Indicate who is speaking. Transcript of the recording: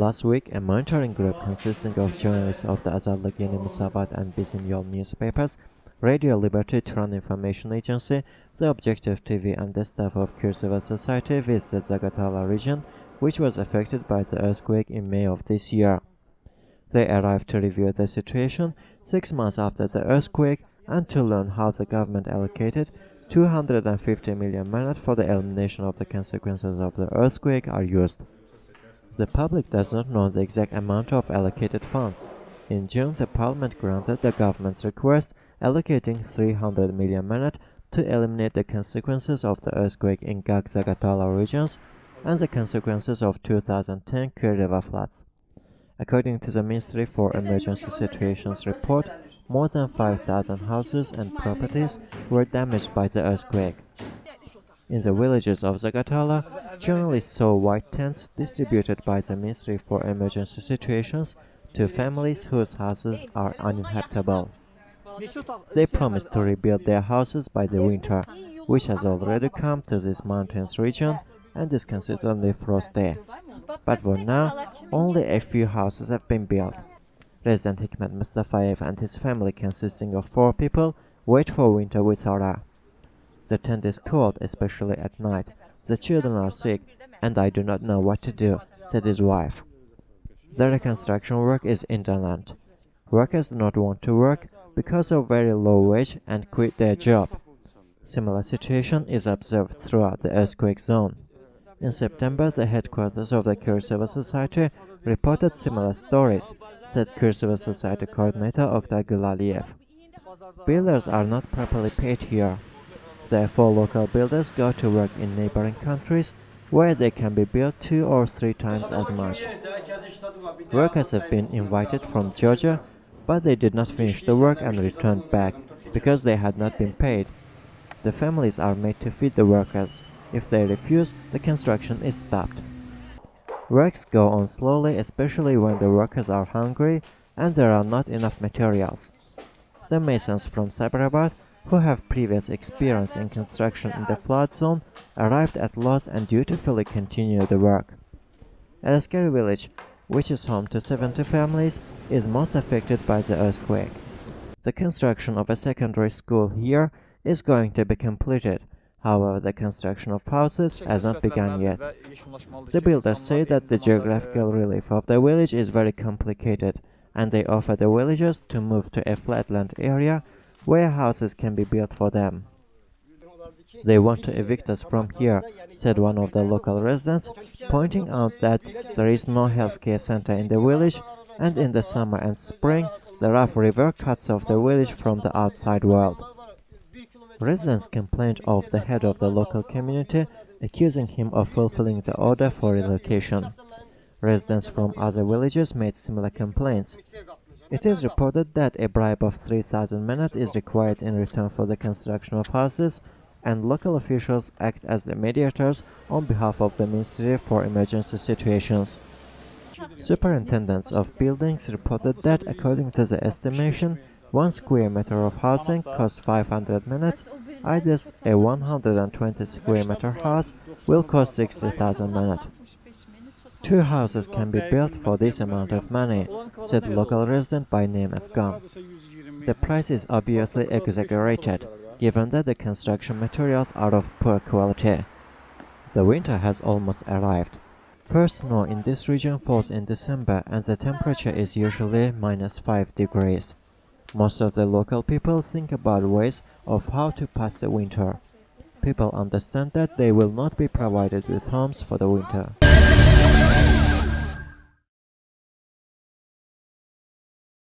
Speaker 1: Last week, a monitoring group consisting of journalists of the Azadlig, Yeni, Musavat and Bizim newspapers, Radio Liberty, Turan Information Agency, the Objective TV and the staff of Kur Civil Society visited Zagatala region, which was affected by the earthquake in May of this year. They arrived to review the situation 6 months after the earthquake and to learn how the government allocated 250 million manat for the elimination of the consequences of the earthquake are used. The public does not know the exact amount of allocated funds. In June, the parliament granted the government's request, allocating 300 million manat to eliminate the consequences of the earthquake in Gakh, Zagatala regions and the consequences of 2010 Kur floods. According to the Ministry for Emergency Situations report, more than 5,000 houses and properties were damaged by the earthquake. In the villages of Zagatala, journalists saw white tents distributed by the Ministry for Emergency Situations to families whose houses are uninhabitable. They promised to rebuild their houses by the winter, which has already come to this mountainous region and is consistently frosty. But for now, only a few houses have been built. Resident Hikmet Mustafayev and his family, consisting of 4 people, wait for winter with horror. The tent is cold, especially at night. The children are sick, and I do not know what to do, said his wife. The reconstruction work is indolent. Workers do not want to work because of very low wage and quit their job. Similar situation is observed throughout the earthquake zone. In September, the headquarters of the Kur Civil Society reported similar stories, said Kur Civil Society coordinator Oktay Gulaliyev. Builders are not properly paid here. Therefore, local builders go to work in neighboring countries where they can be billed 2 or 3 times as much. Workers have been invited from Georgia, but they did not finish the work and returned back because they had not been paid. The families are made to feed the workers. If they refuse, the construction is stopped. Works go on slowly, especially when the workers are hungry and there are not enough materials. The masons from Sabirabad, who have previous experience in construction in the flood zone, arrived at last and dutifully continue the work. Elaskari village, which is home to 70 families, is most affected by the earthquake. The construction of a secondary school here is going to be completed. However, the construction of houses has not begun yet. The builders say that the geographical relief of the village is very complicated, and they offer the villagers to move to a flatland area where houses can be built for them. They want to evict us from here, said one of the local residents, pointing out that there is no healthcare center in the village, and in the summer and spring, the rough river cuts off the village from the outside world. Residents complained of the head of the local community, accusing him of fulfilling the order for relocation. Residents from other villages made similar complaints. It is reported that a bribe of 3,000 manat is required in return for the construction of houses, and local officials act as the mediators on behalf of the Ministry for Emergency Situations. Superintendents of buildings reported that, according to the estimation, 1 square meter of housing costs 500 manats, i.e. a 120 square meter house will cost 60,000 manat. 2 houses can be built for this amount of money, said local resident by name Afghan. The price is obviously exaggerated, given that the construction materials are of poor quality. The winter has almost arrived. First snow in this region falls in December and the temperature is usually -5 degrees. Most of the local people think about ways of how to pass the winter. People understand that they will not be provided with homes for the winter.